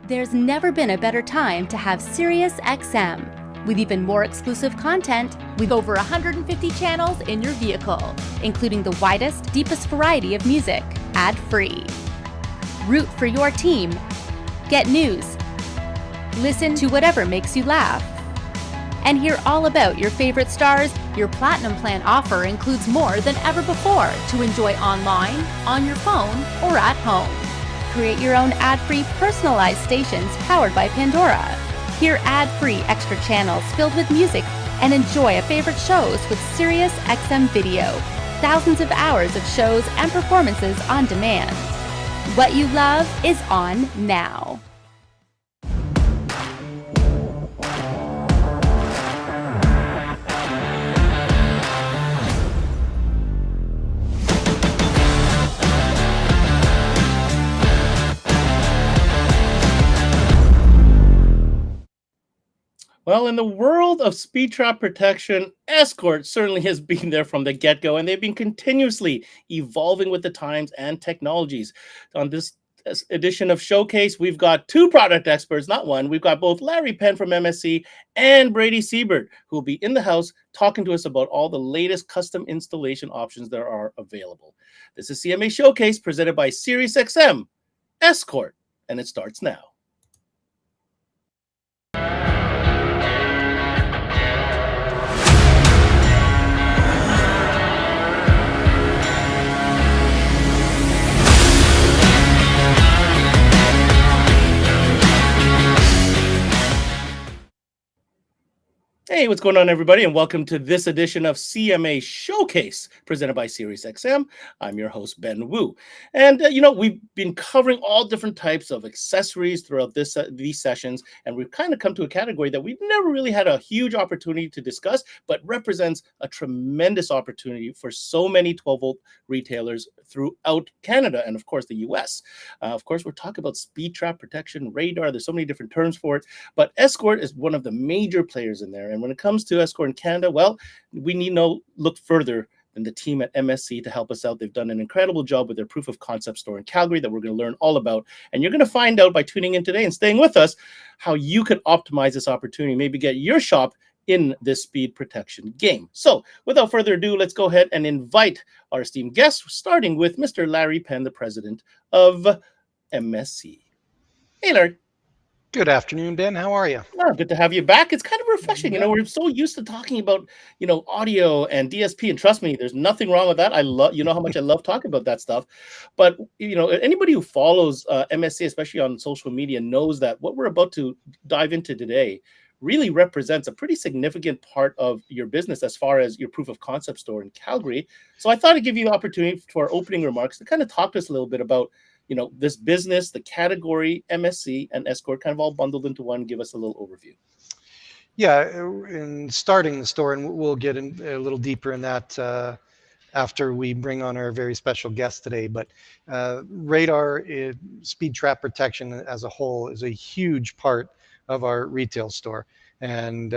There's never been a better time to have SiriusXM. With even more exclusive content, with over 150 channels in your vehicle, including the widest, deepest variety of music, ad-free. Root for your team. Get news. Listen to whatever makes you laugh. And hear all about your favorite stars. Your Platinum Plan offer includes more than ever before to enjoy online, on your phone, or at home. Create your own ad-free personalized stations powered by Pandora. Hear ad-free extra channels filled with music and enjoy a favorite shows with SiriusXM Video. Thousands of hours of shows and performances on demand. What you love is on now. Well, in the world of speed trap protection, Escort certainly has been there from the get-go, and they've been continuously evolving with the times and technologies. On this edition of Showcase, we've got two product experts, not one. We've got both Larry Penn from MSC and Brady Siebert, who will be in the house talking to us about all the latest custom installation options that are available. This is CMA Showcase presented by SiriusXM, Escort, and it starts now. Hey, what's going on, everybody, and welcome to this edition of CMA Showcase, presented by SiriusXM. I'm your host, Ben Wu. And, we've been covering all different types of accessories throughout these sessions, and we've kind of come to a category that we've never really had a huge opportunity to discuss, but represents a tremendous opportunity for so many 12-volt retailers throughout Canada and, of course, the U.S. Of course, we're talking about speed trap protection, radar. There's so many different terms for it, but Escort is one of the major players in there. And when it comes to Escort in Canada, well, we need no look further than the team at MSC to help us out. They've done an incredible job with their proof of concept store in Calgary that we're going to learn all about. And you're going to find out by tuning in today and staying with us how you could optimize this opportunity, maybe get your shop in this speed protection game. So without further ado, let's go ahead and invite our esteemed guests, starting with Mr. Larry Penn, the president of MSC. Hey, Larry. Good afternoon, Ben. How are you? Oh, good to have you back. It's kind of refreshing. We're so used to talking about, audio and DSP, and trust me, there's nothing wrong with that. I love, how much I love talking about that stuff. But, anybody who follows MSC, especially on social media, knows that what we're about to dive into today really represents a pretty significant part of your business as far as your proof of concept store in Calgary. So I thought I'd give you the opportunity for opening remarks to kind of talk to us a little bit about this business, the category, MSC, and Escort, kind of all bundled into one. Give us a little overview. Yeah, in starting the store, and we'll get in a little deeper in that after we bring on our very special guest today. But radar, speed trap protection as a whole is a huge part of our retail store. And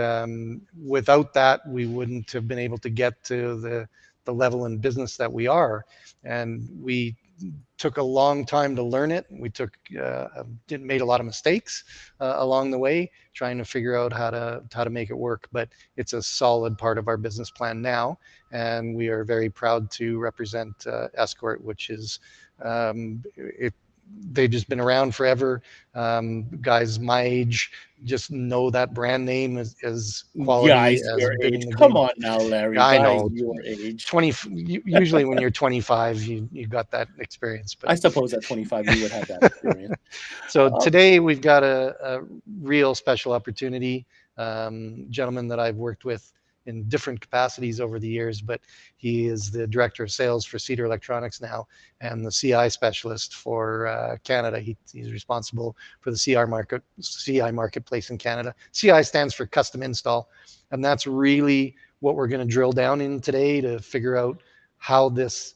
without that, we wouldn't have been able to get to the level in business that we are. And we took a long time to learn it. We made a lot of mistakes along the way, trying to figure out how to make it work. But it's a solid part of our business plan now, and we are very proud to represent Escort, which is they've just been around forever. Guys my age just know that brand name as quality. Guys your age. Come on now, Larry. I know. Your age. 20. Usually when you're 25, you got that experience. But I suppose at 25 you would have that experience. So today we've got a real special opportunity. Gentleman that I've worked with in different capacities over the years, but he is the director of sales for Cedar Electronics now and the CI specialist for Canada. He's responsible for the CI marketplace in Canada. CI stands for custom install, and that's really what we're going to drill down in today to figure out how this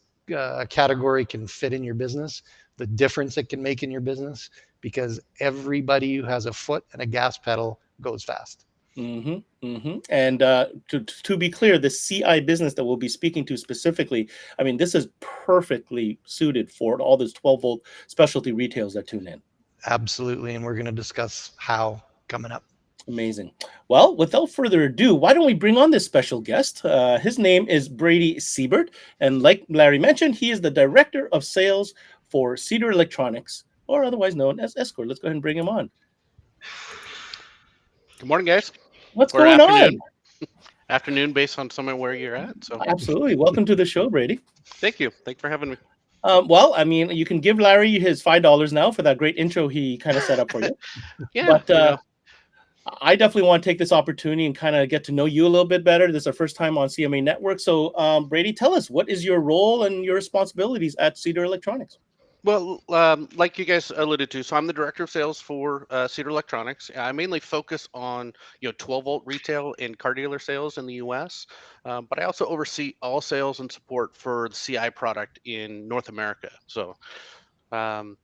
category can fit in your business, the difference it can make in your business, because everybody who has a foot and a gas pedal goes fast. And to be clear, the CI business that we'll be speaking to specifically, this is perfectly suited for all those 12-volt specialty retails that tune in. Absolutely, and we're going to discuss how coming up. Amazing. Well, without further ado, why don't we bring on this special guest? His name is Brady Siebert, and like Larry mentioned, he is the Director of Sales for Cedar Electronics, or otherwise known as Escort. Let's go ahead and bring him on. Good morning, guys. What's Or going afternoon. on? Afternoon, based on somewhere where you're at. So, Absolutely. Welcome to the show, Brady. thank you. Thanks for having me. Well, I mean, you can give Larry his $5 now for that great intro he kind of set up for you. Yeah, But I definitely want to take this opportunity and kind of get to know you a little bit better. This is our first time on CMA Network. So, Brady, tell us, what is your role and your responsibilities at Cedar Electronics? Well, like you guys alluded to, so I'm the director of sales for Cedar Electronics. I mainly focus on 12-volt retail and car dealer sales in the U.S., but I also oversee all sales and support for the CI product in North America. So I've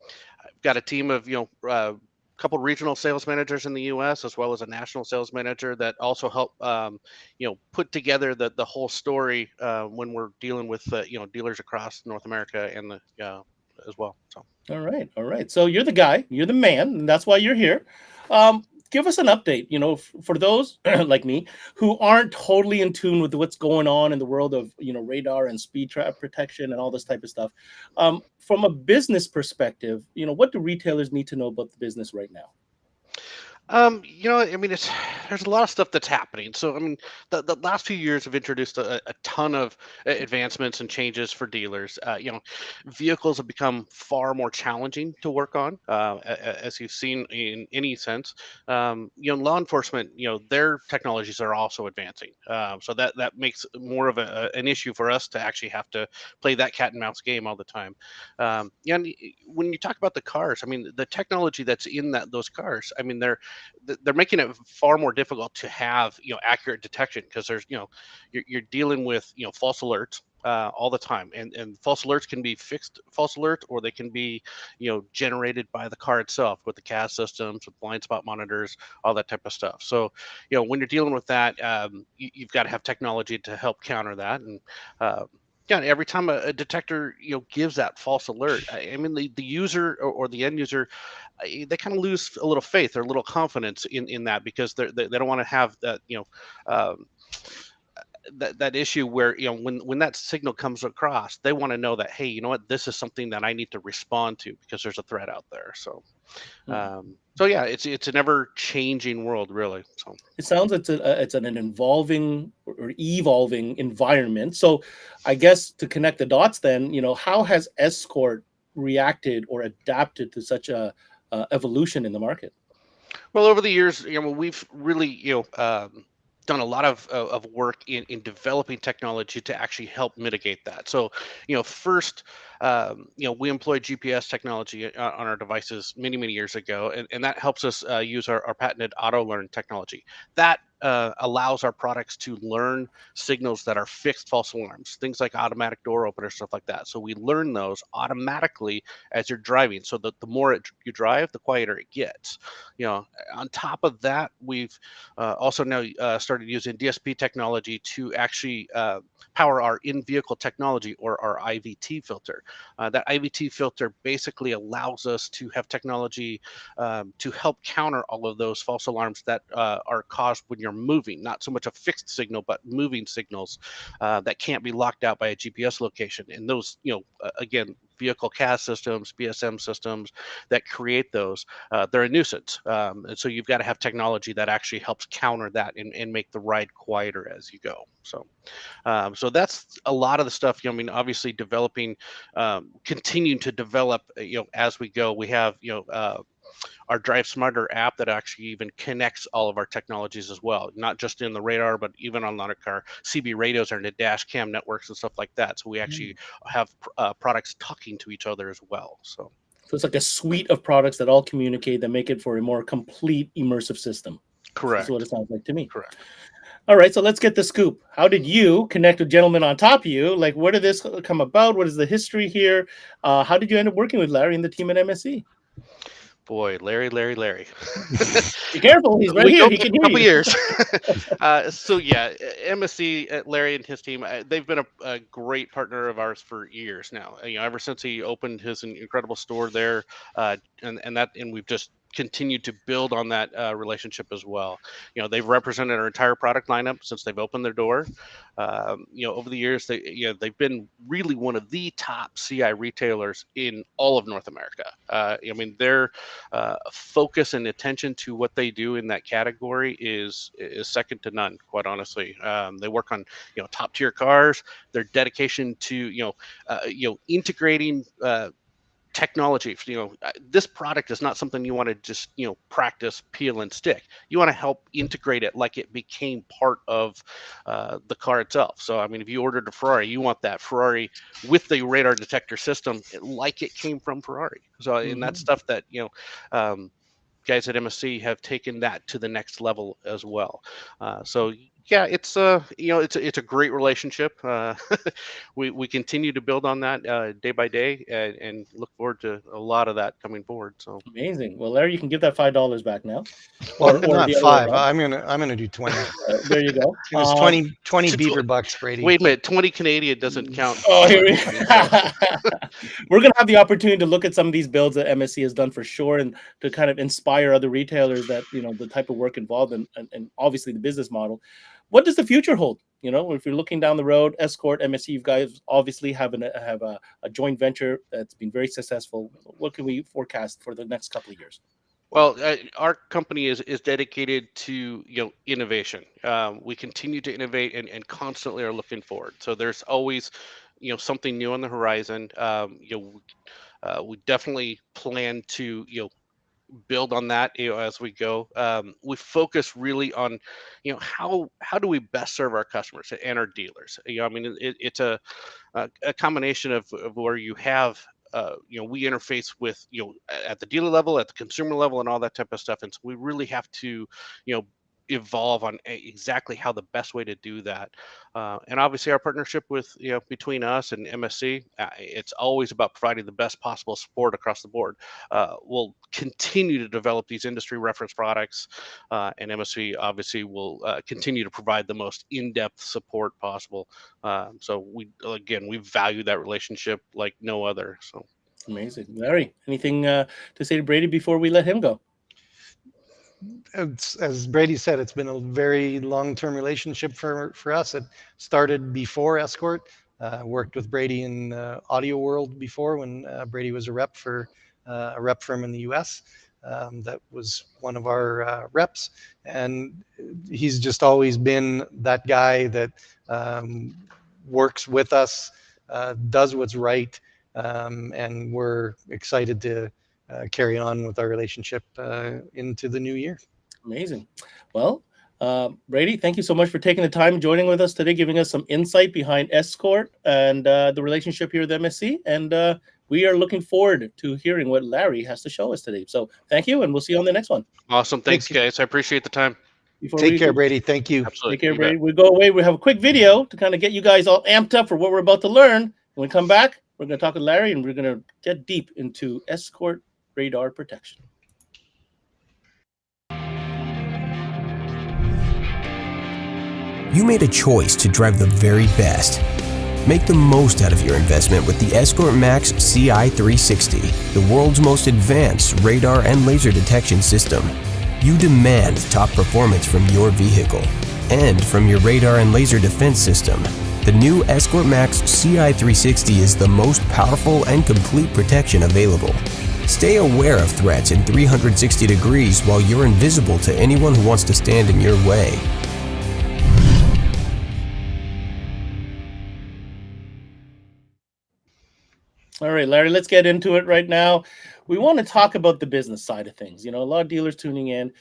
got a team of couple regional sales managers in the U.S. as well as a national sales manager that also help put together the whole story when we're dealing with dealers across North America and the as well. So All right. All right. So you're the guy, you're the man, and that's why you're here. Give us an update, for those like me who aren't totally in tune with what's going on in the world of, radar and speed trap protection and all this type of stuff. From a business perspective, what do retailers need to know about the business right now? I mean, there's a lot of stuff that's happening. So, I mean, the last few years have introduced a ton of advancements and changes for dealers. Vehicles have become far more challenging to work on, as you've seen in any sense. Law enforcement, their technologies are also advancing. So that makes more of an issue for us to actually have to play that cat and mouse game all the time. And when you talk about the cars, I mean, the technology that's in those cars, I mean, they're making it far more difficult to have accurate detection because there's you're dealing with false alerts all the time, and false alerts can be fixed false alert, or they can be generated by the car itself with the CAS systems, with blind spot monitors, all that type of stuff. So when you're dealing with that, you've got to have technology to help counter that. And every time a detector gives that false alert, I mean the user or the end user, they kind of lose a little faith or a little confidence in that, because they don't want to have that that issue where when that signal comes across, they want to know that, hey, you know what, this is something that I need to respond to because there's a threat out there. So so yeah, it's an ever changing world, really. So it sounds it's an evolving or evolving environment. So I guess to connect the dots then, how has Escort reacted or adapted to such a evolution in the market? well, over the years, we've really done a lot of work in developing technology to actually help mitigate that. So first, we employed GPS technology on our devices many years ago, and that helps us use our patented auto learn technology that allows our products to learn signals that are fixed false alarms, things like automatic door openers, stuff like that. So we learn those automatically as you're driving, so that the more you drive, the quieter it gets. On top of that, we've also now started using DSP technology to actually power our in-vehicle technology, or our Ivt filter. That Ivt filter basically allows us to have technology to help counter all of those false alarms that are caused when you're moving, not so much a fixed signal, but moving signals that can't be locked out by a GPS location. And those, again, vehicle CAS systems, BSM systems that create those, they're a nuisance. And so you've got to have technology that actually helps counter that and make the ride quieter as you go. So so that's a lot of the stuff. I mean, obviously developing, continuing to develop, as we go. We have, our Drive Smarter app that actually even connects all of our technologies as well, not just in the radar, but even on our CB radios and the dash cam networks and stuff like that. So we actually have products talking to each other as well. So it's like a suite of products that all communicate, that make it for a more complete immersive system. correct. That's what it sounds like to me. Correct. All right, so let's get the scoop. How did you connect with gentlemen on top of you? Like, where did this come about? What is the history here? How did you end up working with Larry and the team at MSC? Boy, Larry. Be careful, he's right We here. go He back can a hear couple you. years. So yeah, MSC, Larry and his team, they've been a great partner of ours for years now. Ever since he opened his incredible store there, and we've just continued to build on that relationship as well. They've represented our entire product lineup since they've opened their door. Over the years, they've been really one of the top CI retailers in all of North America. Their focus and attention to what they do in that category is second to none. Quite honestly, they work on top tier cars. Their dedication to integrating technology. This product is not something you want to just practice, peel and stick. You want to help integrate it like it became part of the car itself. So if you ordered a Ferrari, you want that Ferrari with the radar detector system like it came from Ferrari. So and that's stuff that um, guys at MSC have taken that to the next level as well. So yeah, it's it's a great relationship. We continue to build on that day by day, and look forward to a lot of that coming forward. So Amazing. Well, Larry, you can give that $5 back now. Well, Or not the other way 5. around. I'm gonna do 20. There you go. It was 20 beaver bucks, Brady. wait a minute, 20 Canadian doesn't count. Oh, here we So, We're going to have the opportunity to look at some of these builds that MSC has done for sure, and to kind of inspire other retailers that, the type of work involved and obviously the business model. What does the future hold? If you're looking down the road, Escort, MSC, you guys obviously have a joint venture that's been very successful. What can we forecast for the next couple of years? Well, our company is dedicated to innovation. We continue to innovate and constantly are looking forward. So there's always something new on the horizon. We definitely plan to build on that as we go. We focus really on how do we best serve our customers and our dealers. It's a combination of where you have we interface with at the dealer level, at the consumer level, and all that type of stuff, and so we really have to evolve on exactly how the best way to do that. And obviously our partnership with between us and MSC, it's always about providing the best possible support across the board. We'll continue to develop these industry reference products, and MSC obviously will continue to provide the most in-depth support possible. So we value that relationship like no other. So Amazing. Larry, anything to say to Brady before we let him go? As Brady said, it's been a very long-term relationship for us. It started before Escort. Worked with Brady in audio world before when Brady was a rep for a rep firm in the U.S. That was one of our reps, and he's just always been that guy that works with us, does what's right, and we're excited to carry on with our relationship into the new year. Amazing. Well, Brady, thank you so much for taking the time and joining with us today, giving us some insight behind Escort and the relationship here with MSC. And we are looking forward to hearing what Larry has to show us today. So thank you, and we'll see you on the next one. awesome. Thanks, guys. I appreciate the time. Take care, Brady. Thank you. Absolutely. Take care, You bet. Brady. We go away. We have a quick video to kind of get you guys all amped up for what we're about to learn. When we come back, we're going to talk with Larry, and we're going to get deep into Escort radar protection. You made a choice to drive the very best. Make the most out of your investment with the Escort Max Ci360, the world's most advanced radar and laser detection system. You demand top performance from your vehicle and from your radar and laser defense system. The new Escort Max Ci360 is the most powerful and complete protection available. Stay aware of threats in 360 degrees while you're invisible to anyone who wants to stand in your way. All right, Larry, let's get into it right now. We want to talk about the business side of things. A lot of dealers tuning in.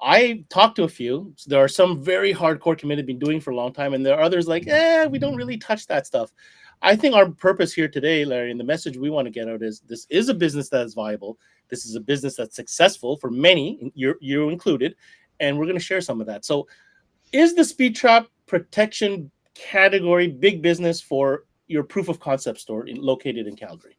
I talked to a few. So there are some very hardcore committed, been doing for a long time, and there are others like, we don't really touch that stuff. I think our purpose here today, Larry, and the message we want to get out is this is a business that is viable. This is a business that's successful for many, you included, and we're going to share some of that. So is the speed trap protection category big business for your proof of concept store located in Calgary?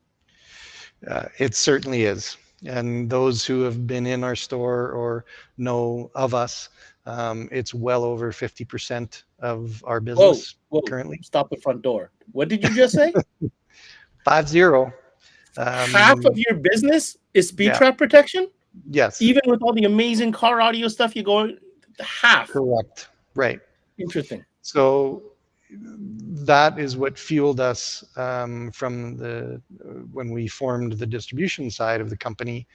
It certainly is. And those who have been in our store or know of us, it's well over 50% of our Whoa, business whoa! currently. Stop the front door. What did you just say? 50. Half of your business is speed Yeah. trap protection, Yes. even with all the amazing car audio stuff you go. Half. Correct. Right. Interesting. So that is what fueled us from the when we formed the distribution side of the company.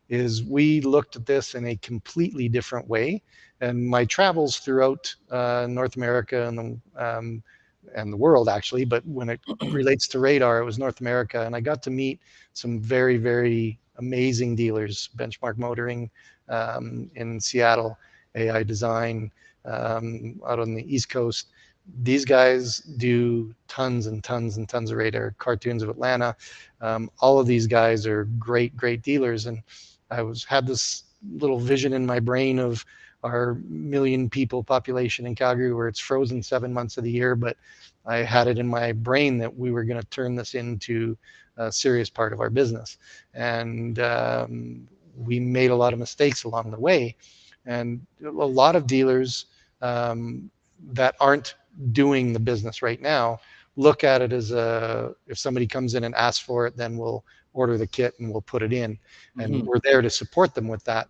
Is we looked at this in a completely different way. And my travels throughout North America and the world, actually, but when it relates to radar, it was North America. And I got to meet some very, very amazing dealers, Benchmark Motoring in Seattle, AI Design out on the East Coast. These guys do tons and tons and tons of radar, Cartoons of Atlanta. All of these guys are great, great dealers. And I had this little vision in my brain of our million people population in Calgary, where it's frozen 7 months of the year. But I had it in my brain that we were going to turn this into a serious part of our business. And we made a lot of mistakes along the way. And a lot of dealers that aren't doing the business right now look at it as if somebody comes in and asks for it, then we'll order the kit and we'll put it in. And we're there to support them with that.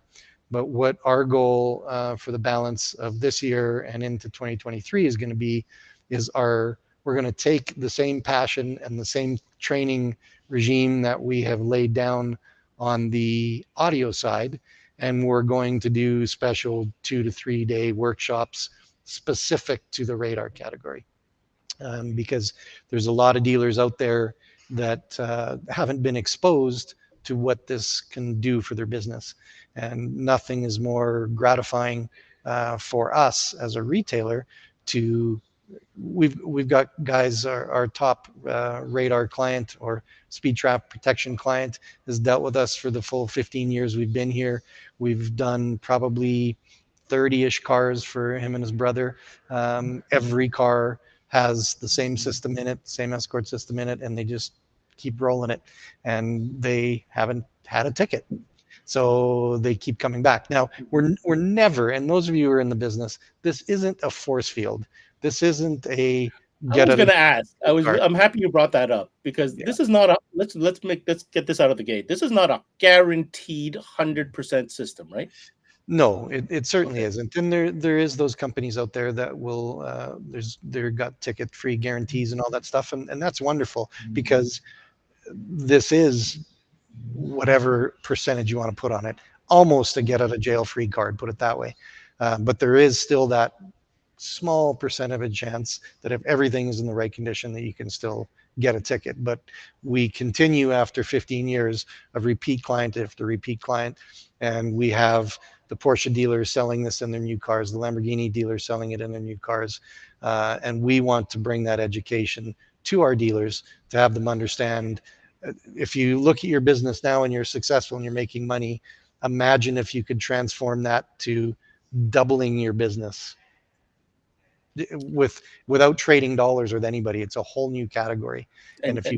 But what our goal for the balance of this year and into 2023 is going to be we're going to take the same passion and the same training regime that we have laid down on the audio side, and we're going to do special 2 to 3 day workshops specific to the radar category. Because there's a lot of dealers out there that haven't been exposed to what this can do for their business. And nothing is more gratifying for us as a retailer to we've got guys, our top radar client or speed trap protection client has dealt with us for the full 15 years we've been here. We've done probably 30-ish cars for him and his brother. Every car has the same system in it, same Escort system in it, and they just keep rolling it. And they haven't had a ticket. So they keep coming back. Now, we're never, and those of you who are in the business, this isn't a force field. This isn't a I was going to ask. I'm happy you brought that up, because this is not a let's get this out of the gate. This is not a guaranteed 100% system, right? No, it certainly isn't. And there is those companies out there that will they've got ticket free guarantees and all that stuff, and that's wonderful, because this is whatever percentage you want to put on it, almost a get out of jail free card, put it that way. But there is still that small percent of a chance that if everything is in the right condition, that you can still get a ticket. But we continue after 15 years of repeat client after repeat client, and we have the Porsche dealers selling this in their new cars, the Lamborghini dealers selling it in their new cars, and we want to bring that education to our dealers to have them understand. If you look at your business now and you're successful and you're making money, imagine if you could transform that to doubling your business without trading dollars with anybody. It's a whole new category. And if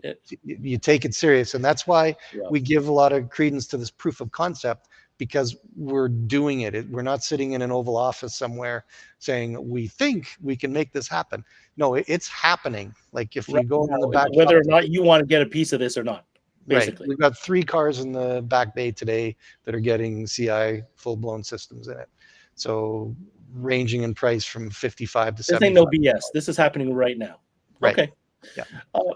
you take it serious, and that's why we give a lot of credence to this proof of concept, because we're doing it. We're not sitting in an Oval Office somewhere saying we think we can make this happen. No, it's happening. Like if you go in the back, whether or not you want to get a piece of this or not. Basically, right. We've got 3 cars in the back bay today that are getting CI full-blown systems in it. So ranging in price from 55 to 75. This ain't no BS. This is happening right now. Right. Okay. Yeah.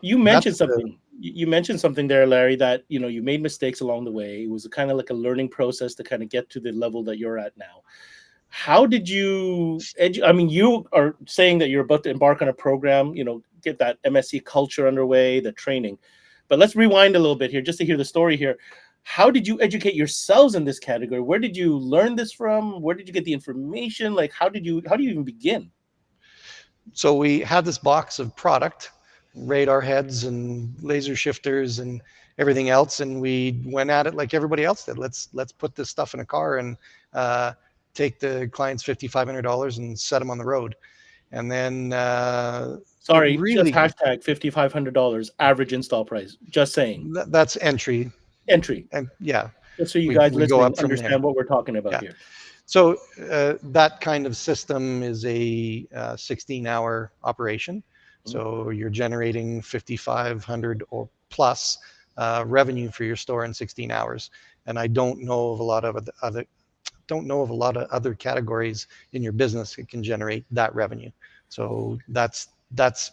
You mentioned something. You mentioned something there, Larry, that you made mistakes along the way. It was kind of like a learning process to kind of get to the level that you're at now. How did you I mean, you are saying that you're about to embark on a program, get that MSC culture underway, the training. But let's rewind a little bit here just to hear the story here. How did you educate yourselves in this category? Where did you learn this from? Where did you get the information? Like, how do you even begin? So we had this box of product, radar heads and laser shifters and everything else, and we went at it like everybody else did. Let's put this stuff in a car and take the client's $5,500 and set them on the road. And then sorry, really, just hashtag $5,500 average install price. Just saying. That's entry. And yeah. Just so you we, guys we go listening up from there. understand what we're talking about here. So that kind of system is a 16-hour operation. So you're generating 5,500 or plus revenue for your store in 16 hours. And I don't know of a lot of other categories in your business that can generate that revenue. So that's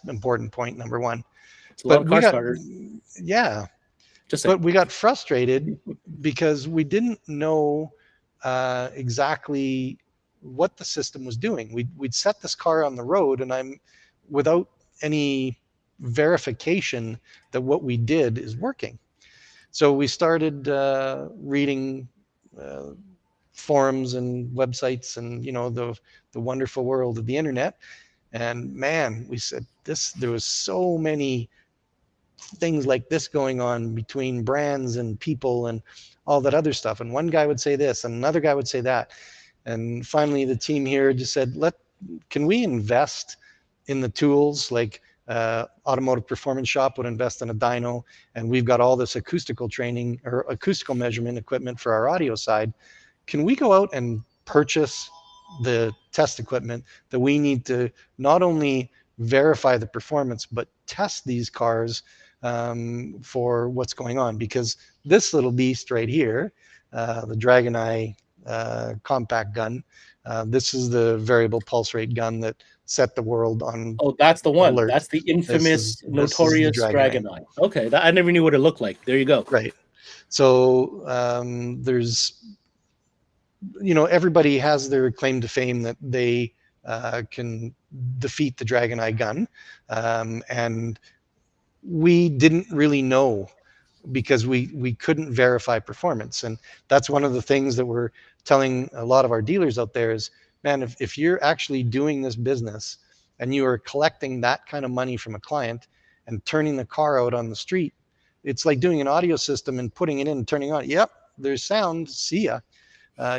important point number one. It's a lot of car starters. Yeah. Just saying. But we got frustrated because we didn't know exactly what the system was doing. We'd set this car on the road, and I'm without any verification that what we did is working. So we started reading forums and websites, and the wonderful world of the internet. And man, we said there was so many things like this going on between brands and people and all that other stuff. And one guy would say this, and another guy would say that. And finally, the team here just said, can we invest in the tools? Like Automotive Performance Shop would invest in a dyno, and we've got all this acoustical training or acoustical measurement equipment for our audio side. Can we go out and purchase the test equipment that we need to not only verify the performance, but test these cars for what's going on? Because this little beast right here, the Dragonite compact gun, this is the variable pulse rate gun that set the world on. Oh, that's the one. alert. That's the infamous, notorious the Dragonite. Okay, I never knew what it looked like. There you go. Right. So there's, everybody has their claim to fame that they can defeat the Dragonite gun, and we didn't really know because we couldn't verify performance. And that's one of the things that we're telling a lot of our dealers out there is, man, if you're actually doing this business and you are collecting that kind of money from a client and turning the car out on the street, it's like doing an audio system and putting it in and turning on. Yep, there's sound, see ya.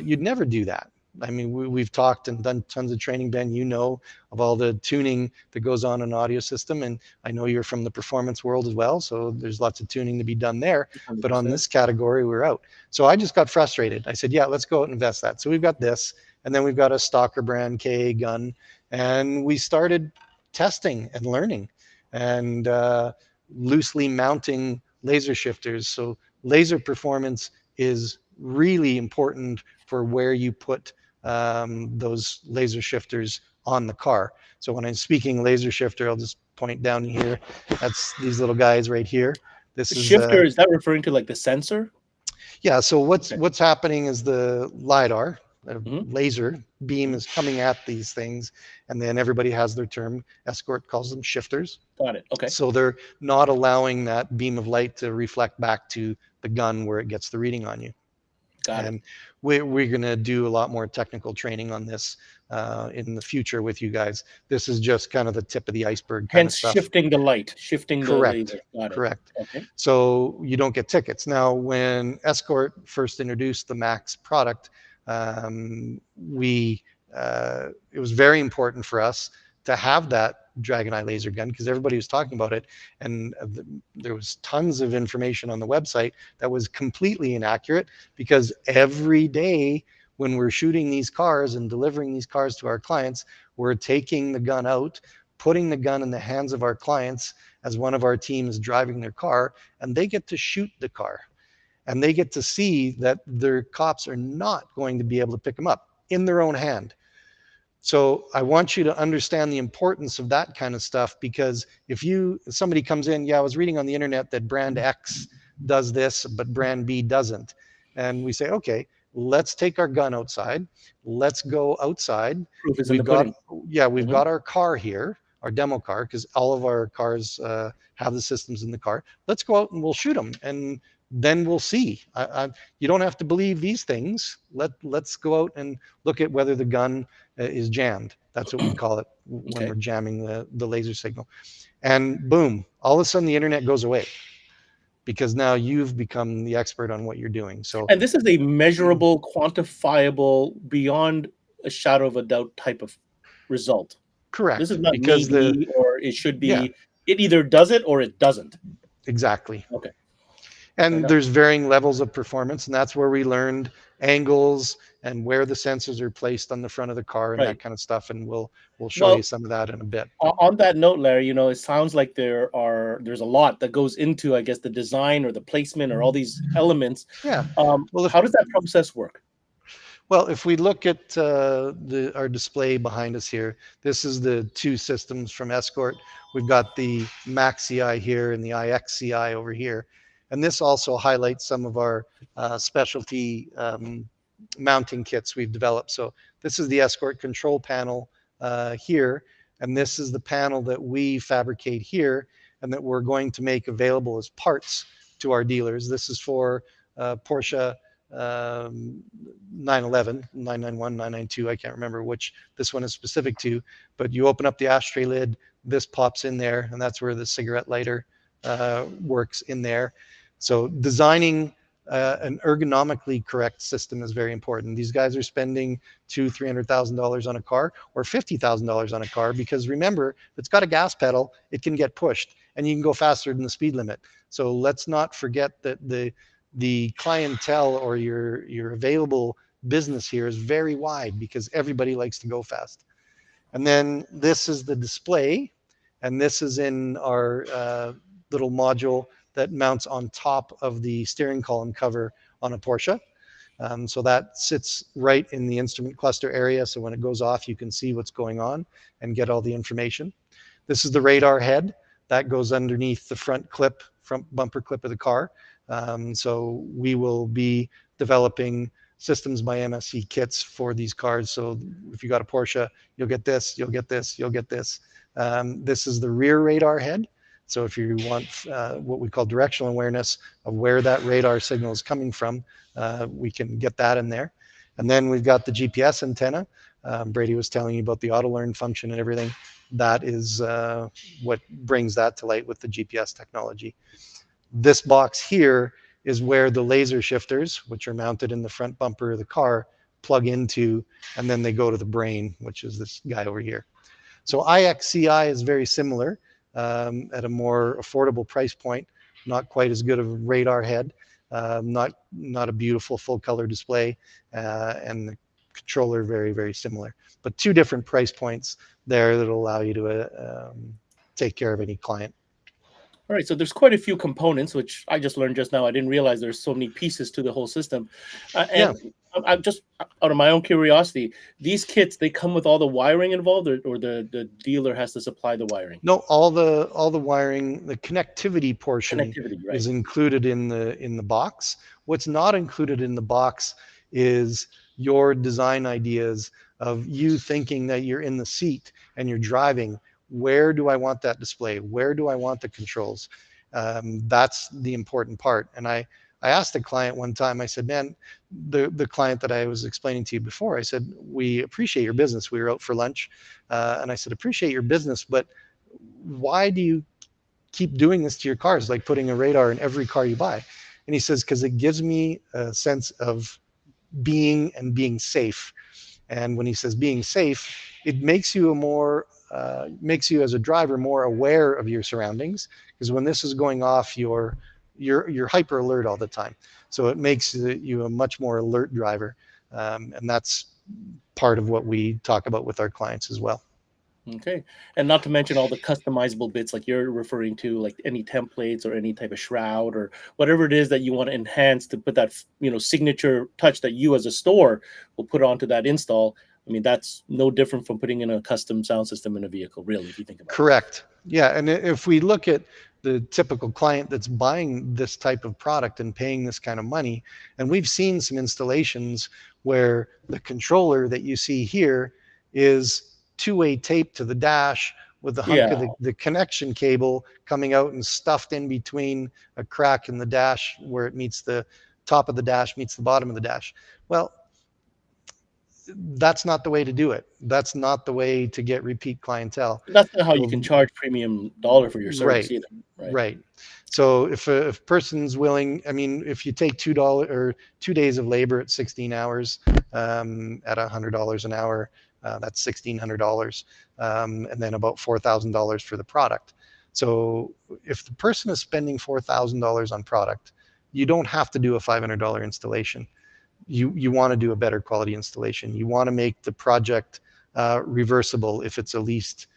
You'd never do that. I mean, we've talked and done tons of training, Ben, of all the tuning that goes on in an audio system. And I know you're from the performance world as well. So there's lots of tuning to be done there. 100%. But on this category, we're out. So I just got frustrated. I said, yeah, let's go out and invest that. So we've got this. And then we've got a Stalker brand KA gun. And we started testing and learning and loosely mounting laser shifters. So laser performance is really important for where you put those laser shifters on the car. So when I'm speaking laser shifter, I'll just point down here. That's these little guys right here. This is shifter. Is that referring to like the sensor? Yeah. So what's happening is the LiDAR, laser beam is coming at these things, and then everybody has their term. Escort calls them shifters. Got it. Okay. So they're not allowing that beam of light to reflect back to the gun where it gets the reading on you. And we're going to do a lot more technical training on this in the future with you guys. This is just kind of the tip of the iceberg kind of stuff. Shifting the light, shifting the laser. Correct. Okay. So you don't get tickets. Now, when Escort first introduced the Max product, it was very important for us to have that Dragonite laser gun because everybody was talking about it, and there was tons of information on the website that was completely inaccurate, because every day when we're shooting these cars and delivering these cars to our clients, we're taking the gun out, putting the gun in the hands of our clients as one of our team is driving their car, and they get to shoot the car, and they get to see that their cops are not going to be able to pick them up in their own hand. So I want you to understand the importance of that kind of stuff, because if somebody comes in, I was reading on the internet that brand X does this, but brand B doesn't. And we say, okay, let's take our gun outside. Let's go outside. We've got our car here, our demo car, because all of our cars have the systems in the car. Let's go out and we'll shoot them, and then we'll see. You don't have to believe these things. Let's go out and look at whether the gun is jammed. That's what we call it when we're jamming the laser signal. And boom, all of a sudden the internet goes away, because now you've become the expert on what you're doing. So, and this is a measurable, quantifiable, beyond a shadow of a doubt type of result. Correct. This is not because or it should be. Yeah. It either does it or it doesn't. Exactly. Okay. And there's varying levels of performance, and that's where we learned angles and where the sensors are placed on the front of the car and that kind of stuff. And we'll show you some of that in a bit. On that note, Larry, it sounds like there's a lot that goes into, I guess, the design or the placement or all these elements. Yeah. Well, how does that process work? Well, if we look at our display behind us here, this is the two systems from Escort. We've got the Max Ci here and the Ivt Ci over here. And this also highlights some of our specialty mounting kits we've developed. So this is the Escort control panel here, and this is the panel that we fabricate here and that we're going to make available as parts to our dealers. This is for Porsche 911, 991, 992, I can't remember which this one is specific to, but you open up the ashtray lid, this pops in there, and that's where the cigarette lighter works in there. So designing an ergonomically correct system is very important. These guys are spending $200,000-$300,000 on a car or $50,000 on a car, because remember, if it's got a gas pedal, it can get pushed and you can go faster than the speed limit. So let's not forget that the clientele or your available business here is very wide, because everybody likes to go fast. And then this is the display, and this is in our little module that mounts on top of the steering column cover on a Porsche. So that sits right in the instrument cluster area. So when it goes off, you can see what's going on and get all the information. This is the radar head that goes underneath the front bumper clip of the car. So we will be developing systems by MSC kits for these cars. So if you got a Porsche, you'll get this, you'll get this, you'll get this. This is the rear radar head. So if you want what we call directional awareness of where that radar signal is coming from, we can get that in there. And then we've got the GPS antenna. Brady was telling you about the auto learn function and everything. That is what brings that to light with the GPS technology. This box here is where the laser shifters, which are mounted in the front bumper of the car, plug into, and then they go to the brain, which is this guy over here. So Ivt Ci is very similar. At a more affordable price point, not quite as good of a radar head, not a beautiful full color display, and the controller very, very similar, but two different price points there that'll allow you to take care of any client. All right, so there's quite a few components, which I just learned just now. I didn't realize there's so many pieces to the whole system. I'm just out of my own curiosity, these kits, they come with all the wiring involved, or the dealer has to supply the wiring? No, all the wiring, the connectivity portion right, is included in the box. What's not included in the box is your design ideas of you thinking that you're in the seat and you're driving. Where do I want that display? Where do I want the controls? That's the important part. And I asked the client one time, I said, man, the client that I was explaining to you before, I said, we appreciate your business. We were out for lunch. And I said, appreciate your business, but why do you keep doing this to your cars, like putting a radar in every car you buy? And he says, because it gives me a sense of being safe. And when he says being safe, it makes you makes you as a driver more aware of your surroundings, because when this is going off, you're hyper alert all the time. So it makes you a much more alert driver. And that's part of what we talk about with our clients as well. Okay. And not to mention all the customizable bits like you're referring to, like any templates or any type of shroud or whatever it is that you want to enhance to put that, signature touch that you as a store will put onto that install. I mean, that's no different from putting in a custom sound system in a vehicle, really, if you think about it. Correct. Yeah. And if we look at the typical client that's buying this type of product and paying this kind of money, and we've seen some installations where the controller that you see here is two-way tape to the dash with the hunk of the connection cable coming out and stuffed in between a crack in the dash where it meets the top of the dash, meets the bottom of the dash. Well, that's not the way to do it. That's not the way to get repeat clientele. That's not how you can charge premium dollar for your service either. Right. So if a person's willing, I mean, if you take $2 or 2 days of labor at 16 hours at $100 an hour, that's $1,600, and then about $4,000 for the product. So if the person is spending $4,000 on product, you don't have to do a $500 installation. You want to do a better quality installation. You want to make the project reversible if it's a leased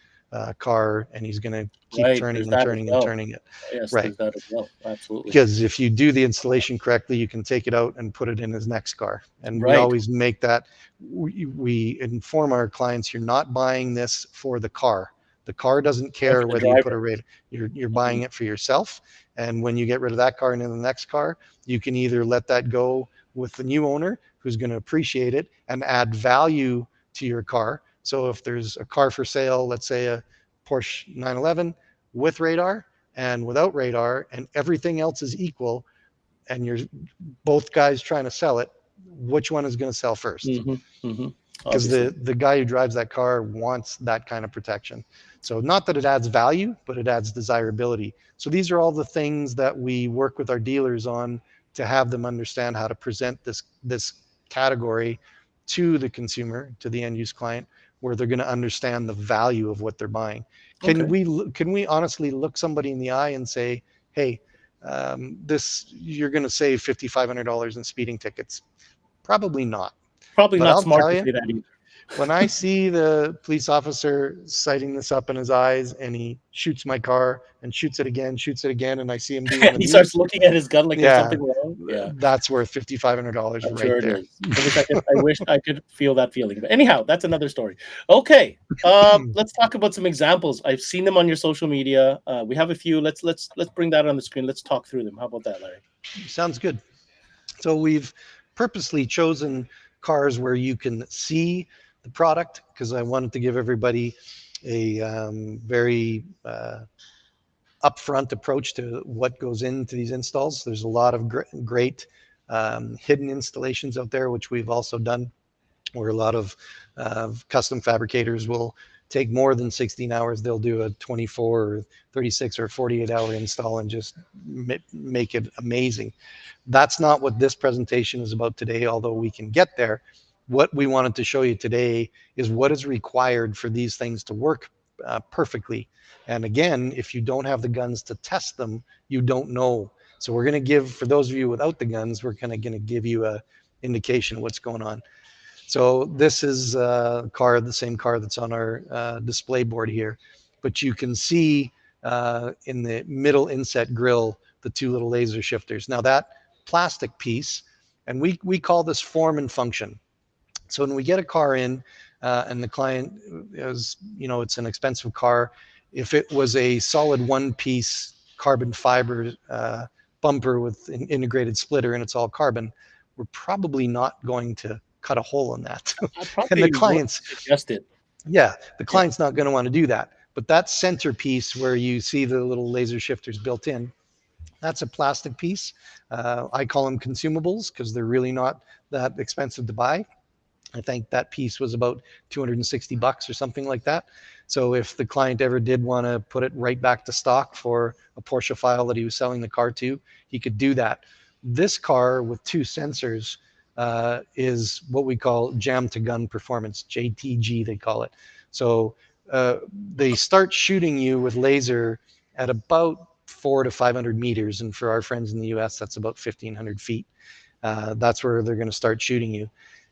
car and he's going to keep Right. turning There's and that as turning and well. turning it. Yes, Right. there's that as well. Absolutely. Because if you do the installation correctly, you can take it out and put it in his next car. And we Right. always make that, we inform our clients, you're not buying this for the car. The car doesn't care for the whether you put a driver. radar. You're buying it for yourself. And when you get rid of that car and in the next car, you can either let that go with the new owner who's going to appreciate it and add value to your car. So if there's a car for sale, let's say a Porsche 911 with radar and without radar, and everything else is equal, and you're both guys trying to sell it, which one is going to sell first? Because the guy who drives that car wants that kind of protection. So not that it adds value, but it adds desirability. So these are all the things that we work with our dealers on to have them understand how to present this category to the consumer, to the end use client, where they're going to understand the value of what they're buying. Can we honestly look somebody in the eye and say, hey, this, you're going to save $5,500 in speeding tickets? Probably not. Probably But not I'll smart tell to you, say that either. when I see the police officer sighting this up in his eyes and he shoots my car and shoots it again, and I see him do one of He these, starts looking at his gun like there's something wrong. Yeah, that's worth $5,500 I'm right sure it there. is. I wish I could feel that feeling. But anyhow, that's another story. Okay, let's talk about some examples. I've seen them on your social media. We have a few. Let's bring that on the screen. Let's talk through them. How about that, Larry? Sounds good. So we've purposely chosen cars where you can see the product, because I wanted to give everybody a very upfront approach to what goes into these installs. There's a lot of great hidden installations out there, which we've also done, where a lot of custom fabricators will take more than 16 hours. They'll do a 24 or 36 or 48-hour install and just make it amazing. That's not what this presentation is about today, although we can get there. What we wanted to show you today is what is required for these things to work perfectly. And again, if you don't have the guns to test them, you don't know. So we're going to give, for those of you without the guns, we're kind of going to give you a indication of what's going on. So this is a car, the same car that's on our display board here. But you can see in the middle inset grill, the two little laser shifters. Now that plastic piece, and we call this form and function. So when we get a car in and the client is, it's an expensive car, if it was a solid one-piece carbon fiber bumper with an integrated splitter and it's all carbon, we're probably not going to cut a hole in that. And the client's suggested. Yeah, the client's not going to want to do that. But that centerpiece where you see the little laser shifters built in, that's a plastic piece. I call them consumables because they're really not that expensive to buy. I think that piece was about $260 or something like that. So if the client ever did want to put it right back to stock for a Porsche file that he was selling the car to, he could do that. This car with two sensors is what we call jam to gun performance, JTG they call it. So they start shooting you with laser at about 400 to 500 meters, and for our friends in the US, that's about 1,500 feet. That's where they're going to start shooting you.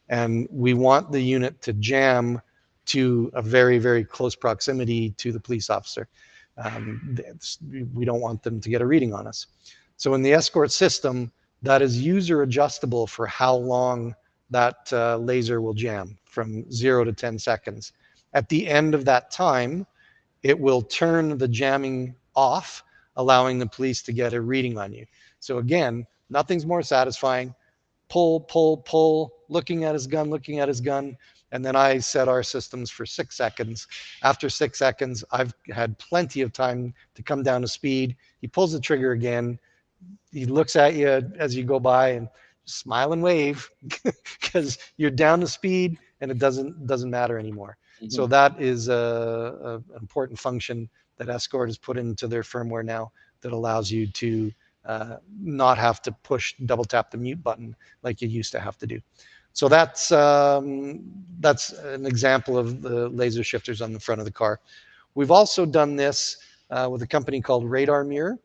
And we want the unit to jam to a very, very close proximity to the police officer. We don't want them to get a reading on us. So in the Escort system, that is user adjustable for how long that laser will jam, from 0 to 10 seconds. At the end of that time, it will turn the jamming off, allowing the police to get a reading on you. So again, nothing's more satisfying. Pull, pull, pull, looking at his gun. And then I set our systems for 6 seconds. After 6 seconds, I've had plenty of time to come down to speed. He pulls the trigger again. He looks at you as you go by and smile and wave because you're down to speed and it doesn't matter anymore. Mm-hmm. So that is an important function that Escort has put into their firmware now that allows you to not have to double tap the mute button like you used to have to do. So that's an example of the laser shifters on the front of the car. We've also done this with a company called Radar Mirror,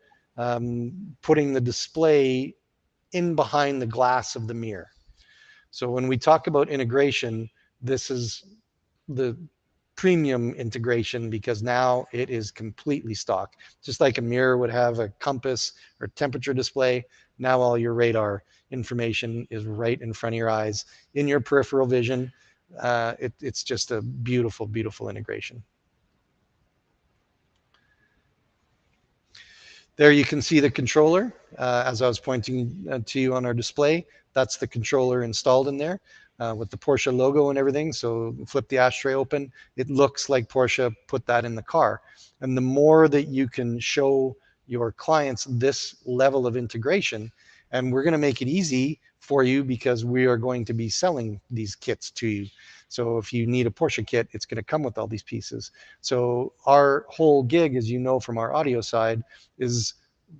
putting the display in behind the glass of the mirror. So when we talk about integration, this is the premium integration, because now it is completely stock. Just like a mirror would have a compass or temperature display, now all your radar information is right in front of your eyes in your peripheral vision. It's just a beautiful, beautiful integration. There you can see the controller. As I was pointing to you on our display, that's the controller installed in there with the Porsche logo and everything. So flip the ashtray open. It looks like Porsche put that in the car. And the more that you can show your clients this level of integration, and we're going to make it easy for you because we are going to be selling these kits to you. So if you need a Porsche kit, it's going to come with all these pieces. So our whole gig, as you know from our audio side, is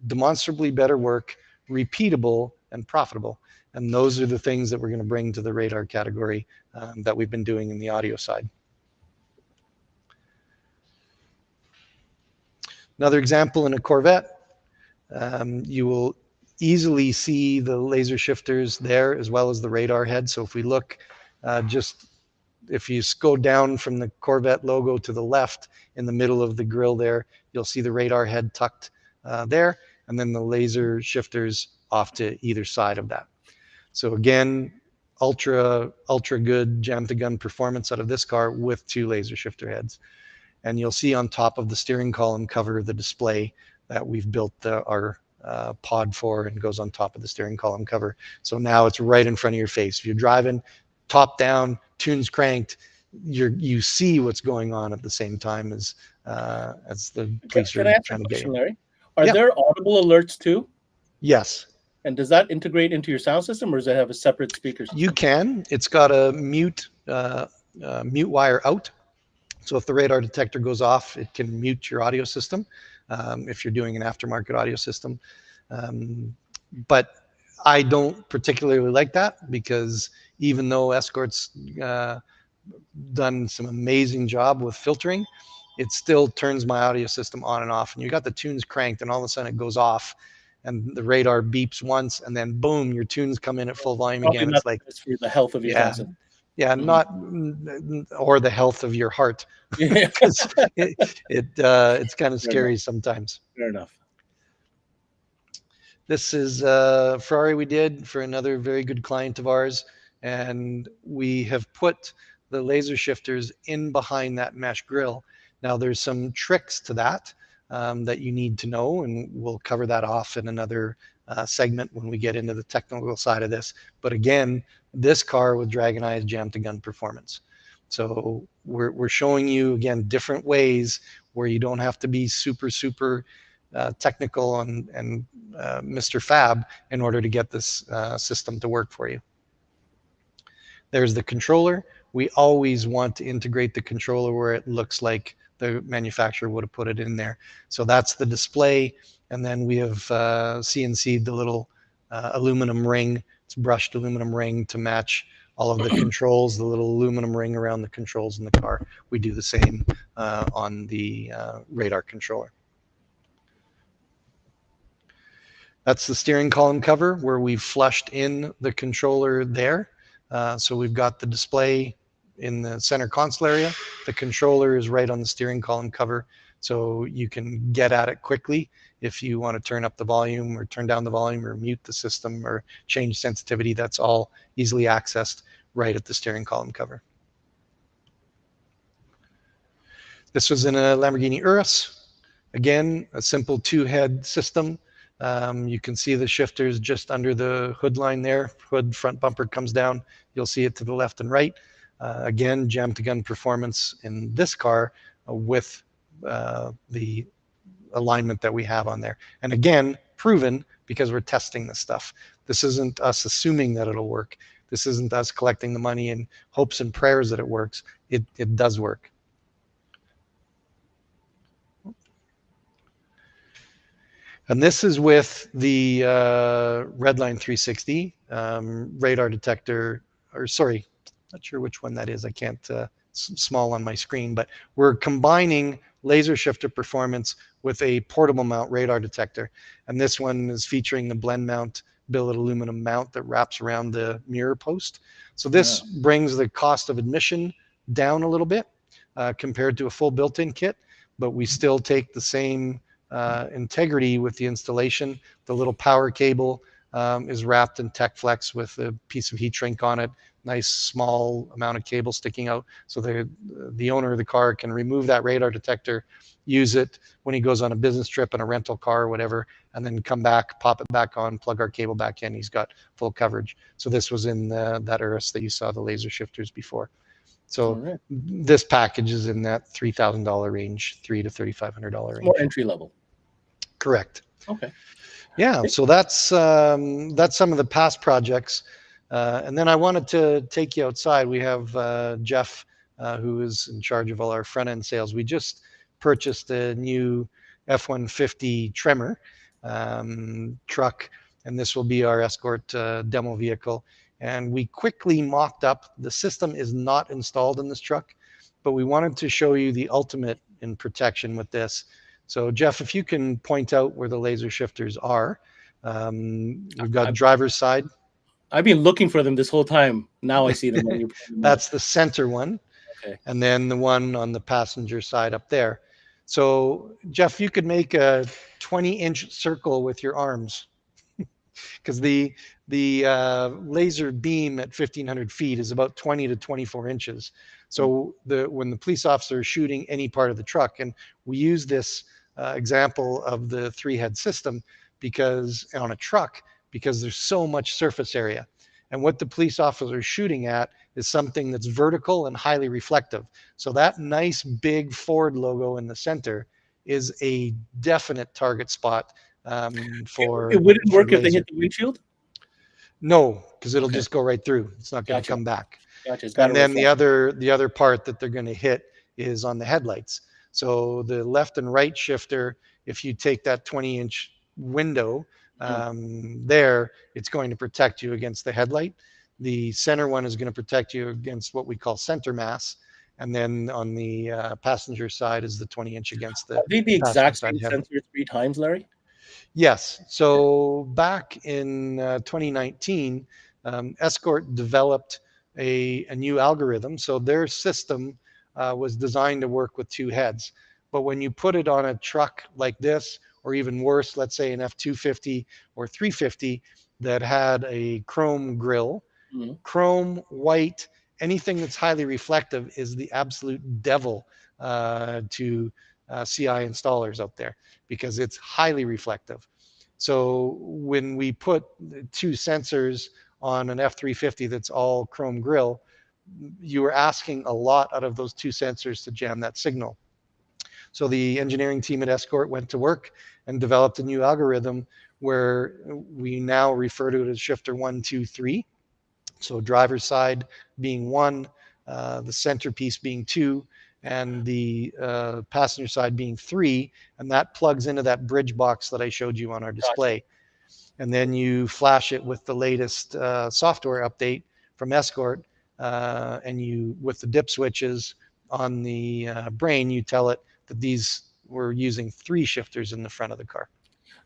demonstrably better work, repeatable, and profitable. And those are the things that we're going to bring to the radar category that we've been doing in the audio side. Another example in a Corvette, you will easily see the laser shifters there as well as the radar head. So if we look if you go down from the Corvette logo to the left in the middle of the grille there, you'll see the radar head tucked there, and then the laser shifters off to either side of that. So again, ultra good jam-to-gun performance out of this car with 2 laser shifter heads. And you'll see on top of the steering column cover the display that we've built our pod for, and goes on top of the steering column cover. So now it's right in front of your face. If you're driving top down, tunes cranked, you see what's going on at the same time as the police are trying to get you. Larry? Are there audible alerts too? Yes. And does that integrate into your sound system, or does it have a separate speaker system? You can. It's got a mute wire out. So if the radar detector goes off, it can mute your audio system if you're doing an aftermarket audio system. But I don't particularly like that, because even though Escort's done some amazing job with filtering, it still turns my audio system on and off. And you got the tunes cranked, and all of a sudden it goes off, and the radar beeps once, and then boom, your tunes come in at full volume again. It's like for the health of your sound system. Yeah, not or the health of your heart. Because it's kind of scary sometimes. Fair enough. This is Ferrari we did for another very good client of ours, and we have put the laser shifters in behind that mesh grille. Now there's some tricks to that that you need to know, and we'll cover that off in another segment when we get into the technical side of this. But again, this car with Dragonite jam-to-gun performance. So we're showing you, again, different ways where you don't have to be super technical and Mr. Fab in order to get this system to work for you. There's the controller. We always want to integrate the controller where it looks like the manufacturer would have put it in there. So that's the display, and then we have CNC'd the little aluminum ring. It's brushed aluminum ring to match all of the controls, the little aluminum ring around the controls in the car. We do the same on the radar controller. That's the steering column cover where we've flushed in the controller there. So we've got the display in the center console area. The controller is right on the steering column cover, so you can get at it quickly if you want to turn up the volume or turn down the volume or mute the system or change sensitivity. That's all easily accessed right at the steering column cover. This was in a Lamborghini Urus. Again, a simple 2-head system. You can see the shifters just under the hood line there. Hood front bumper comes down. You'll see it to the left and right. Again, jam-to-gun performance in this car with the alignment that we have on there. And again, proven because we're testing this stuff. This isn't us assuming that it'll work. This isn't us collecting the money in hopes and prayers that it works. It does work. And this is with the Redline 360 radar detector, or sorry, not sure which one that is. I can't, small on my screen, but we're combining laser shifter performance with a portable mount radar detector. And this one is featuring the blend mount billet aluminum mount that wraps around the mirror post. So this brings the cost of admission down a little bit compared to a full built-in kit, but we still take the same integrity with the installation. The little power cable is wrapped in TechFlex with a piece of heat shrink on it, nice small amount of cable sticking out, so the owner of the car can remove that radar detector, use it when he goes on a business trip in a rental car or whatever, and then come back, pop it back on, plug our cable back in. He's got full coverage. So this was in that Urus that you saw the laser shifters before. So this package is in that $3,000 range, $3,000 to $3,500 range. More entry level. Correct. Okay. Yeah. So that's some of the past projects, and then I wanted to take you outside. We have Jeff, who is in charge of all our front end sales. We just purchased a new F-150 Tremor truck, and this will be our Escort demo vehicle. And we quickly mocked up. The system is not installed in this truck, but we wanted to show you the ultimate in protection with this. So Jeff, if you can point out where the laser shifters are. We've got driver's side. I've been looking for them this whole time. Now I see them. When you That's the center one. Okay. And then the one on the passenger side up there. So Jeff, you could make a 20-inch circle with your arms, because the laser beam at 1,500 feet is about 20 to 24 inches. So when the police officer is shooting any part of the truck, and we use this example of the 3-head system because on a truck, because there's so much surface area. And what the police officer is shooting at is something that's vertical and highly reflective. So that nice big Ford logo in the center is a definite target spot for. It wouldn't work if they hit the windshield? No, because it'll just go right through. It's not going to come back. Gotcha. And then the other part that they're going to hit is on the headlights. So the left and right shifter, if you take that 20-inch window there, it's going to protect you against the headlight. The center one is going to protect you against what we call center mass. And then on the passenger side is the 20-inch against the. Are they the exact same sensor 3 times, Larry? Yes. So back in 2019, Escort developed a new algorithm. So their system was designed to work with 2 heads. But when you put it on a truck like this, or even worse, let's say an F-250 or 350 that had a chrome grille, chrome, white, anything that's highly reflective is the absolute devil to CI installers out there, because it's highly reflective. So when we put 2 sensors on an F-350 that's all chrome grille, you are asking a lot out of those 2 sensors to jam that signal. So the engineering team at Escort went to work and developed a new algorithm where we now refer to it as shifter 1, 2, 3. So driver's side being 1, the centerpiece being 2, and the passenger side being 3, and that plugs into that bridge box that I showed you on our display. Gotcha. And then you flash it with the latest software update from Escort, and you, with the dip switches on the brain, you tell it that these were using 3 shifters in the front of the car.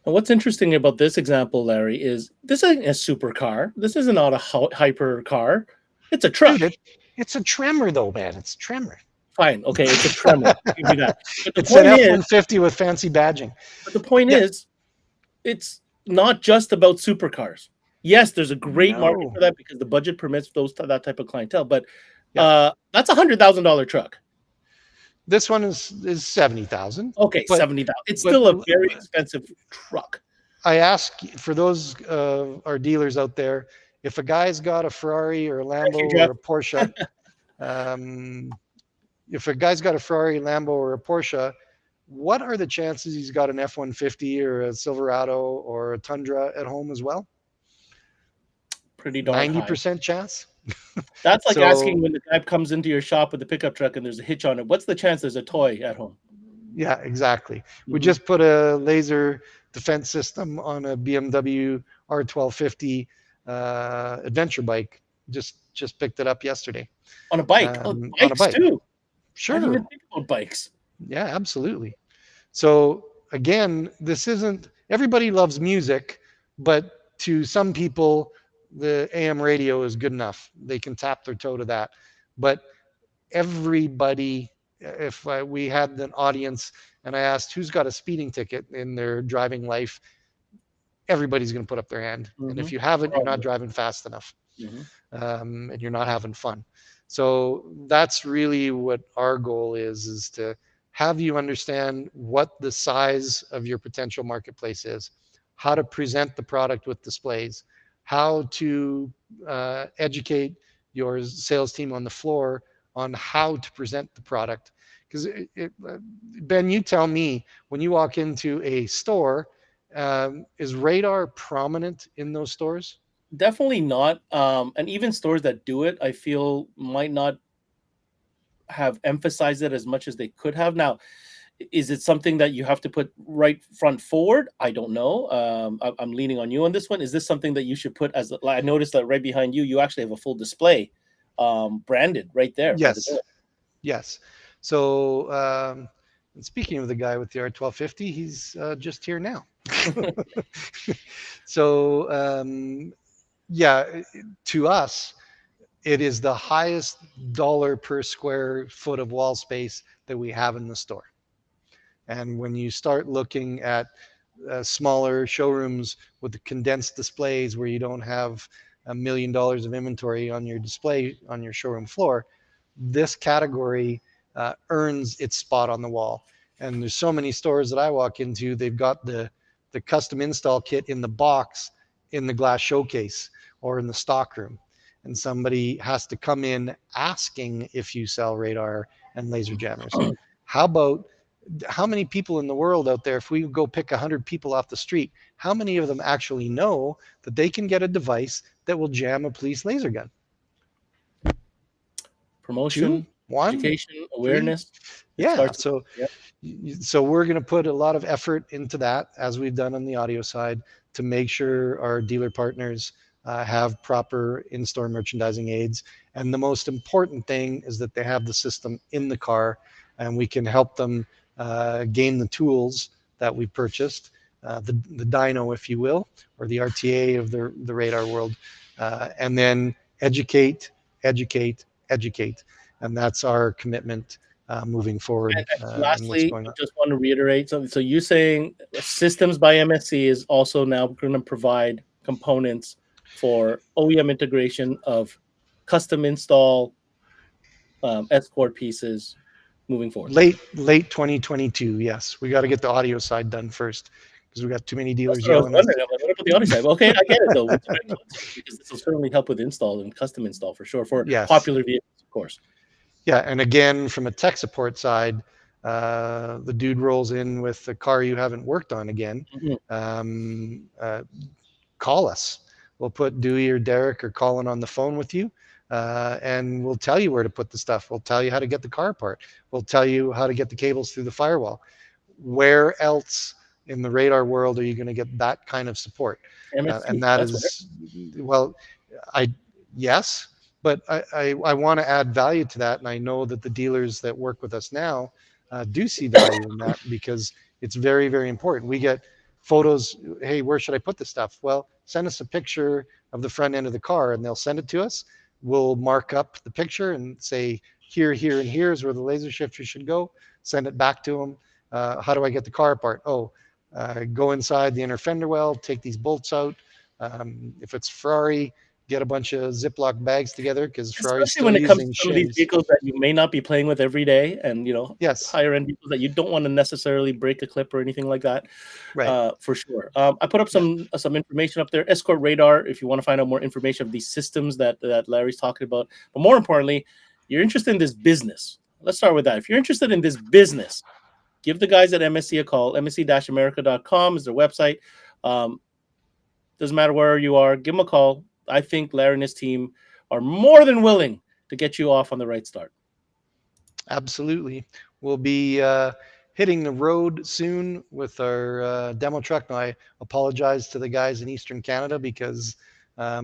And what's interesting about this example, Larry, is this isn't a supercar. This is not a hyper car. It's a truck. Dude, it's a Tremor, though, man. It's a Tremor. Fine. Okay, it's a Tremor. Give you that. But the it's an F-150 with fancy badging. But the point is, it's not just about supercars. Yes, there's a great market for that because the budget permits that type of clientele. But that's a $100,000 truck. This one is 70,000. Okay, 70,000. It's still a very expensive truck. I ask for those our dealers out there, if a guy's got a Ferrari or a Lambo or a Porsche, if a guy's got a Ferrari, Lambo, or a Porsche, what are the chances he's got an F-150 or a Silverado or a Tundra at home as well? Pretty darn 90% chance. That's like asking when the guy comes into your shop with a pickup truck and there's a hitch on it, what's the chance there's a toy at home? Yeah, exactly. We just put a laser defense system on a BMW R1250 adventure bike. Just picked it up yesterday. On a bike? On a bike too. Sure. I didn't even think about bikes. Yeah, absolutely. So again, this isn't, everybody loves music, but to some people, the AM radio is good enough. They can tap their toe to that. But everybody, if we had an audience and I asked who's got a speeding ticket in their driving life, everybody's going to put up their hand. And if you haven't, you're not driving fast enough. And you're not having fun. So that's really what our goal is to have you understand what the size of your potential marketplace is, how to present the product with displays, how to educate your sales team on the floor on how to present the product. Because Ben, you tell me, when you walk into a store, is radar prominent in those stores? Definitely not. And even stores that do it, I feel might not have emphasized it as much as they could have. Now, is it something that you have to put right front forward? I don't know. I'm leaning on you on this one. Is this something that you should put as, I noticed that right behind you, you actually have a full display branded right there. Yes. Yes. So, and speaking of the guy with the R1250, he's just here now. So, yeah, to us, it is the highest dollar per square foot of wall space that we have in the store. And when you start looking at smaller showrooms with the condensed displays where you don't have $1 million of inventory on your display on your showroom floor, this category earns its spot on the wall. And there's so many stores that I walk into, they've got the custom install kit in the box in the glass showcase or in the stock room. And somebody has to come in asking if you sell radar and laser jammers. How many people in the world out there, if we go pick 100 people off the street, how many of them actually know that they can get a device that will jam a police laser gun? Promotion, 2, 1, education, awareness. Yeah. So we're going to put a lot of effort into that, as we've done on the audio side, to make sure our dealer partners have proper in-store merchandising aids. And the most important thing is that they have the system in the car, and we can help them gain the tools that we purchased, the dyno, if you will, or the RTA of the radar world, and then educate. And that's our commitment moving forward. And lastly, I just want to reiterate something. So you're saying Systems by MSC is also now going to provide components for OEM integration of custom install Escort pieces moving forward. Late 2022, yes. We got to get the audio side done first, because we got too many dealers yelling. What about the audio side? Okay, I get it though, because this will certainly help with install and custom install for sure for popular vehicles, of course. Yeah, and again, from a tech support side, the dude rolls in with the car you haven't worked on again. Call us. We'll put Dewey or Derek or Colin on the phone with you, and we'll tell you where to put the stuff. We'll tell you how to get the car apart. We'll tell you how to get the cables through the firewall. Where else in the radar world are you going to get that kind of support? And that is, well, yes, but I want to add value to that. And I know that the dealers that work with us now do see value in that, because it's very, very important. We get photos. Hey, where should I put this stuff? Well, send us a picture of the front end of the car, and they'll send it to us. We'll mark up the picture and say, here, here, and here is where the laser shifter should go. Send it back to them. How do I get the car apart? Go inside the inner fender well, take these bolts out. If it's Ferrari, get a bunch of Ziploc bags together, because Ferrari's still using shims. Especially when it comes to some of these vehicles that you may not be playing with every day, and higher end vehicles that you don't want to necessarily break a clip or anything like that. Right. For sure. I put up some information up there. Escort Radar, if you want to find out more information of these systems that Larry's talking about. But more importantly, you're interested in this business. Let's start with that. If you're interested in this business, give the guys at MSC a call. MSC-America.com is their website. Doesn't matter where you are, give them a call. I think Larry and his team are more than willing to get you off on the right start. Absolutely. We'll be hitting the road soon with our demo truck. Now, I apologize to the guys in Eastern Canada, because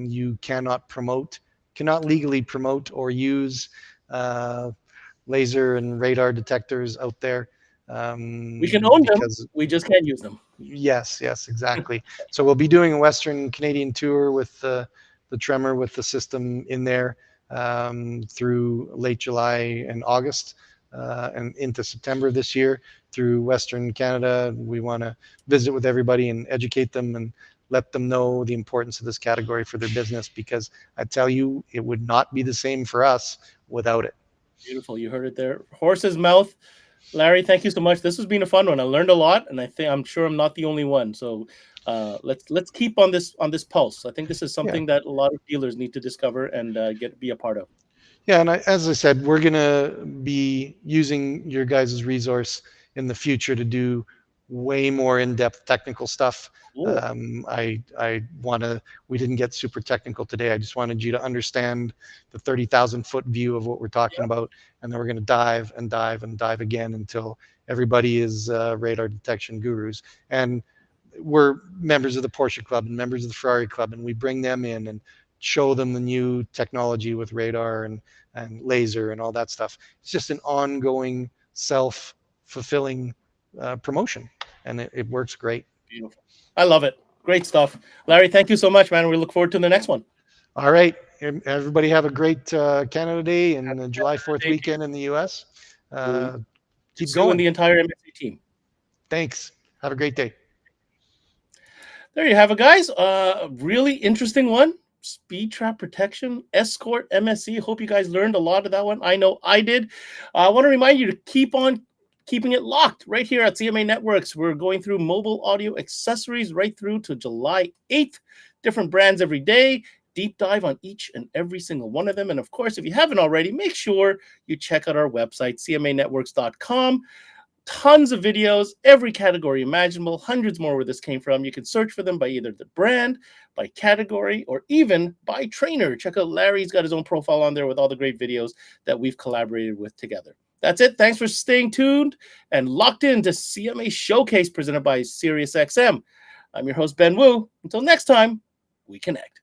you cannot legally promote or use laser and radar detectors out there. We can own them. We just can't use them. Yes, exactly. So we'll be doing a Western Canadian tour with the Tremor, with the system in there, through late July and August, and into September this year through Western Canada. We want to visit with everybody and educate them and let them know the importance of this category for their business, because I tell you, it would not be the same for us without it. Beautiful. You heard it there. Horse's mouth. Larry, thank you so much. This has been a fun one. I learned a lot, and I'm sure I'm not the only one. So let's keep on this pulse. I think this is something that a lot of dealers need to discover and be a part of. Yeah, and as I said, we're gonna be using your guys' resource in the future to do way more in-depth technical stuff. Cool. I wanna. We didn't get super technical today. I just wanted you to understand the 30,000-foot view of what we're talking about, and then we're gonna dive and dive and dive again until everybody is radar detection gurus. And we're members of the Porsche Club and members of the Ferrari Club, and we bring them in and show them the new technology with radar and laser and all that stuff. It's just an ongoing self-fulfilling promotion, and it works great. Beautiful. I love it. Great stuff. Larry, thank you so much, man. We look forward to the next one. All right. Everybody have a great Canada Day and the July 4th weekend in the U.S. Keep going. And the entire MSC team. Thanks. Have a great day. There you have it, guys. Really interesting one. Speed trap protection, Escort MSC. Hope you guys learned a lot of that one. I know I did. I want to remind you to keep on keeping it locked right here at CMA Networks. We're going through mobile audio accessories right through to July 8th. Different brands every day. Deep dive on each and every single one of them. And of course, if you haven't already, make sure you check out our website, cmanetworks.com. Tons of videos, every category imaginable, hundreds more where this came from. You can search for them by either the brand, by category, or even by trainer. Check out Larry's got his own profile on there with all the great videos that we've collaborated with together. That's it. Thanks for staying tuned and locked in to CMA Showcase presented by SiriusXM. I'm your host, Ben Wu. Until next time, we connect.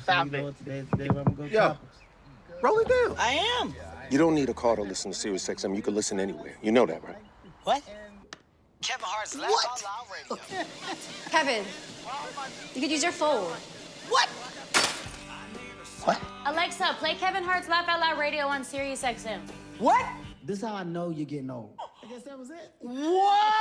Stop it. Yo, roll it down. I am. You don't need a car to listen to SiriusXM. You can listen anywhere. You know that, right? What? Kevin Hart's Laugh Out Loud Radio. Kevin, you could use your phone. What? What? Alexa, play Kevin Hart's Laugh Out Loud Radio on SiriusXM. What? This is how I know you're getting old. I guess that was it. What?